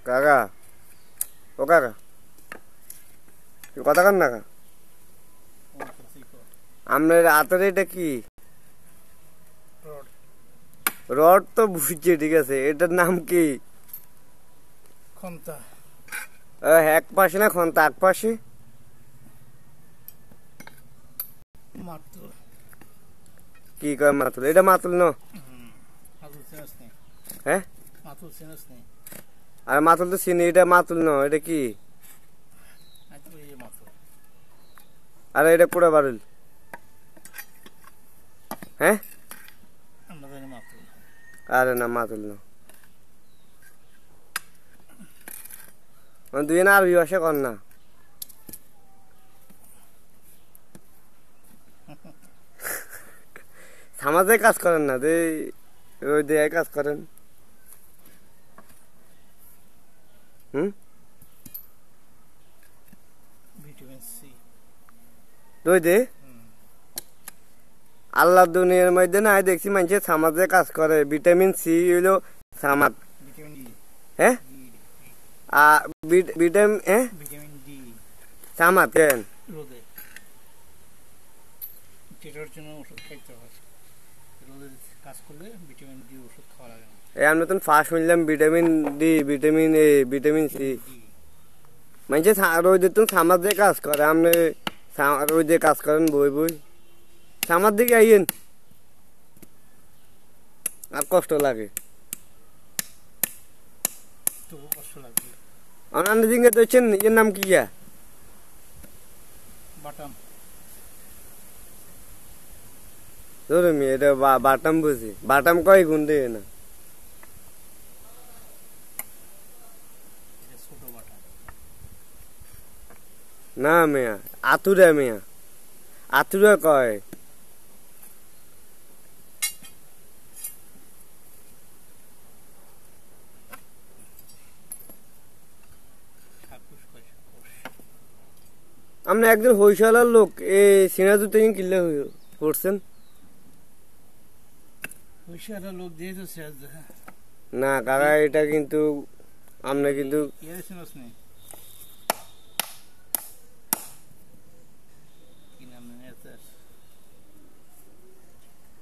কাকা ও কাকা কথা কান না কা আপনার হাতের এটা কি রড তো বুঝছি ঠিক আছে এটার নাম কি খন্তা এক পাশে না খন্তা এক পাশে মাতুল কি কয় মাতুল এটা মাতুল ন মাতুল চিনস নি হ্যাঁ মাতুল চিনস নি আর মাতুল তো চিনি এটা মাতুল ন এটা কি আইতো এই মাতুল আর এটা কোড়া বারুল হ্যাঁ আমরা জানি মাতুল আরে না মাতুল ন দুই না আরবি ভাষা কর না সমাজে কাজ করেন না ওই দেয় কাজ করেন ভিটামিন সি দুই দে আল্লাহ দুনিয়ার মধ্যে না দেখছি মানুষে সমাজে কাজ করে ভিটামিন সি হইলো সামাদ ভিটামিন ডি হ্যাঁ ভিটামিন ভিটামিন ডি সামাদ কেন রোদে যেটার জন্য ওষুধ খাইতে হয় রোদে কাজ করলে ভিটামিন ডি ওষুধ খাওয়া লাগে না আমি নতুন ফার্স্ট শুনলাম vitamin D vitamin A vitamin C মানুষে রোদে তো সমাজে কাজ করে আপনি রোদে কাজ করেন বই বই সামার দিকে আইয়েন আর কষ্ট লাগে তবু কষ্ট লাগবে অনান্য দিকে দেখছেন এর নাম কি বাটাম ধরো মি এটা বাটাম বুঝি বাটাম কয় গুণ দেয় না ছোট বাটাম না মেয়া আতুরা মেয়া আতুরা কয় আপনি একজন হইশালার লোক এই সিনাজু থেকে কিনলে করছেন হইশালার লোক দিয়েছে শেষ না কাকা এটা কিন্তু আপনি কিন্তু ইয়ারে শুনস নি কি নাম নেতা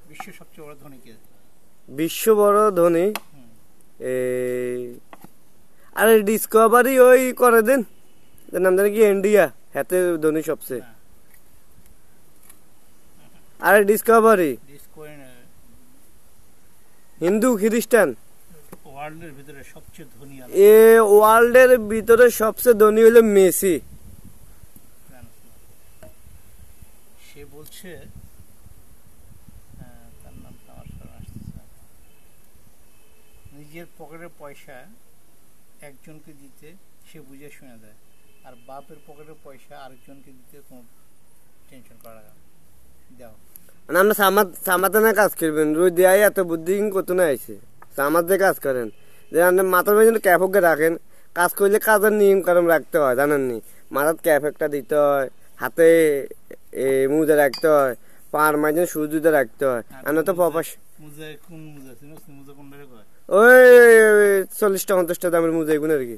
বিশ্ব সবচেয়ে বড় ধনী কে বিশ্ব বড় ধনী আরে ডিসকভারি ওই করে দেন নাম জানি কি ইন্ডিয়া হাতে ধনী সবচেয়ে আরে ডিসকভারি হিন্দু খ্রিস্টান ওয়ার্ল্ডের ভিতরে সবচেয়ে ধনী ওয়ার্ল্ডের ভিতরে সবচেয়ে ধনী হলো মেসি সে বলছে তার নাম আমার সামনে আসতেছে নিজের পকেটের পয়সা একজনকে দিতে সে বুঝে শুনে দেয় আর বাপের পকেটের পয়সা আরেকজনকে দিতে কোনো টেনশন করা দাও আমরা সামাদানে কাজ করবেন রোজ দেয় এত বুদ্ধি কত না আইছে সামাদে কাজ করেন যে আপনি মাথার মধ্যে ক্যাফকে রাখেন কাজ করলে কাজের নিয়ম কারণ রাখতে হয় জানেননি মাথার ক্যাপ একটা দিতে হয় হাতে মুজা রাখতে হয় পার মাঝে সুজ জুতা রাখতে হয় আমরা তো প্রপাস ওই 40টা 50টা দামের মুজা এগুলো আর কি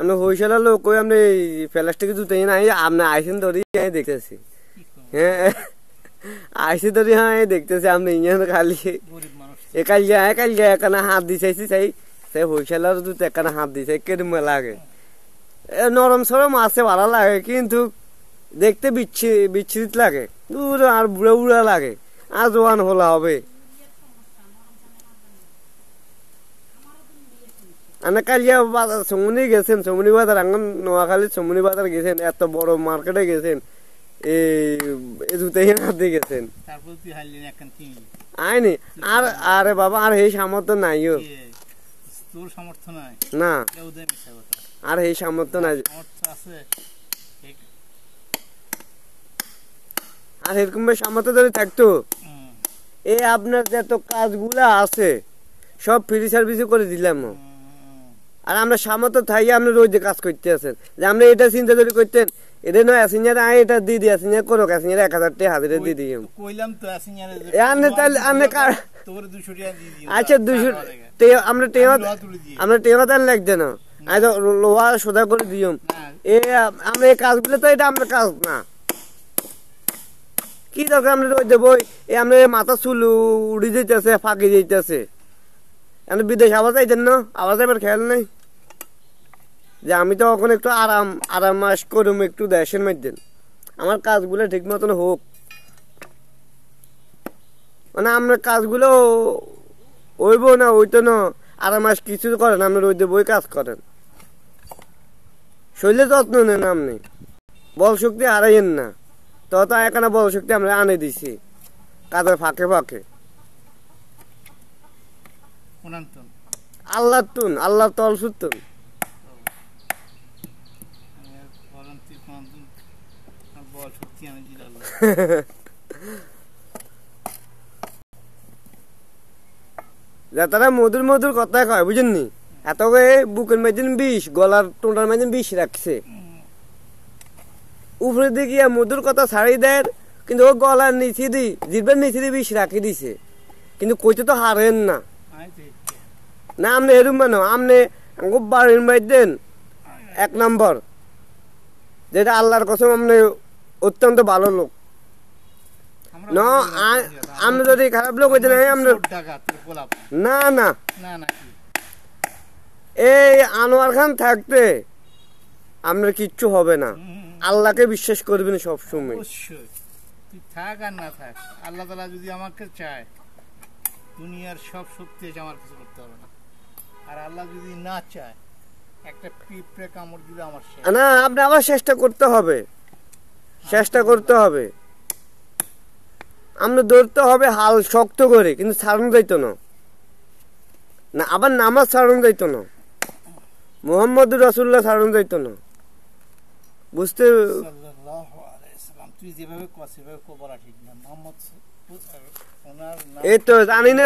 আমরা হইসালার লোক ওই আপনি প্লাস্টিকের জুতাই না আপনি আইসেন ধরি দেখতেছি হ্যাঁ আইসি ধরি হ্যাঁ দেখতেছি আপনি ইঞ্জিন খালি একাল যায় এখানে হাত দিছাইছি সেই হইসালার জুতো এখানে হাত দিছে কেরম লাগে নরম সরম আছে ভালো লাগে কিন্তু দেখতে বিচ্ছিরিত লাগে দূর আর বুড়া বুড়া লাগে আর জোয়ান হলা হবে আপনি কালিয়া সমুনি গেছেন সমুনি বাজার আঙ্গন নোয়াখালী সমুনি বাজার গেছেন এত বড় মার্কেটে গেছেন এই জুতাই হাতে গেছেন আইনি আর আরে বাবা আর এই সামর্থ্য নাই না আর এই সামর্থ্য নাই আর এরকম সামর্থ্য যদি থাকতো আপনার যত কাজগুলা আছে সব ফ্রি সার্ভিস করে দিলাম আর আমরা সামর্থ্য থাকি আপনি রোজ কাজ করতে আছেন যে আমরা এটা চিন্তা যদি করতেন এটা নয় আসিনিয়ার আয় এটা দিয়ে দিয়ে আসিনিয়ার করো আসিনিয়ার 1000 টাকা হাজিরা দিয়ে দিও কইলাম তো আসিনিয়ারে আনে তাহলে আনে কার তোর 200 টাকা দিয়ে দিও আচ্ছা 200 তে আমরা টেয়া দেন লাগবে না আজ লোহা সোজা করে দিও এ আমরা এই কাজগুলো তো এটা আমরা কাজ না কি দরকার আমরা রই দেবো এ আমরা মাথা চুল উড়ে যেতেছে ফাঁকি যেতেছে আমি বিদেশ আওয়াজ আইতেন না আওয়াজ এবার খেয়াল নেই যে আমি তো এখন একটু আরাম মাস করুম একটু দেশের মধ্যে আমার কাজগুলো ঠিক মতন হোক মানে আপনার কাজগুলো হইব না ওইতো না আরাম মাস কিছু করেন আপনি রোদ বই কাজ করেন শরীরে যত্ন নেন আপনি বল শক্তি হারাইয়েন না তত এখানে বল শক্তি আমরা আনে দিছি কাজের ফাঁকে ফাঁকে আল্লাহ তল সুতুন তারা মধুর মধুর কথা কয় বুঝেননি এত বুকের মেদিন 20 গলার টোটার মেদিন 20 রাখছে উপরে দিকে মধুর কথা ছাড়ি দেয় কিন্তু ও গলার নিচে দি জিরবার নিচে দিয়ে 20 রাখি দিছে কিন্তু কইতে তো হারেন না না আপনি এরম মানো আপনি বাড়ির মধ্যে 1 নম্বর যেটা আল্লাহর কসম আপনি অত্যন্ত ভালো লোক না আমি যদি খারাপ লোক হইতে না না এই আনোয়ার খান থাকতে আপনার কিচ্ছু হবে না আল্লাহকে বিশ্বাস করবেন সব সময় তুই থাক আর না থাক আল্লাহ তাআলা যদি আমাকে চায় দুনিয়ার সব শক্তি আমার কিছু করতে হবে না আর আল্লাহ যদি না চায় একটা পিঁপড়ে কামড় দিলে আমার না আপনি আবার চেষ্টা করতে হবে আমরা ধরতে হবে হাল শক্ত করে কিন্তু ছাড়ানো যাইতো না না আবার নামাজ ছাড়ানো যাইতো না মুহাম্মদুর রাসূলুল্লাহ ছাড়ানো যাইতো না বুঝতে তুই যেভাবে সেভাবে কবরা ঠিক না মুহাম্মদ ওনার নাম এই তো জানি না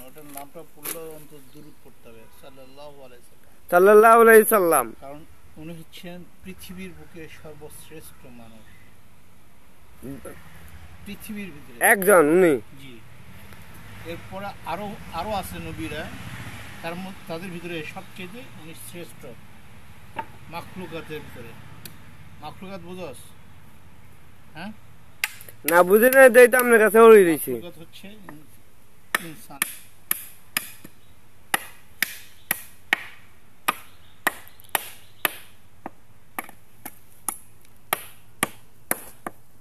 ওটার নামটা পড়লে অন্তত দুরূদ পড়তে হবে সাল্লাল্লাহু আলাইহি সাল্লাম কারণ উনি হচ্ছেন পৃথিবীর বুকে সর্বশ্রেষ্ঠ মানুষ পৃথিবীর ভিতরে একজন উনি জি এরপরে আরো আছে নবীরা তাদের ভিতরে সবচেয়ে উনি শ্রেষ্ঠ মাখলুকাতের ভিতরে মাখলুকাত বুঝস হ্যাঁ না বুঝি না দেই তো আপনার কাছে ওই রইছি মাখলুকাত হচ্ছে ইনসান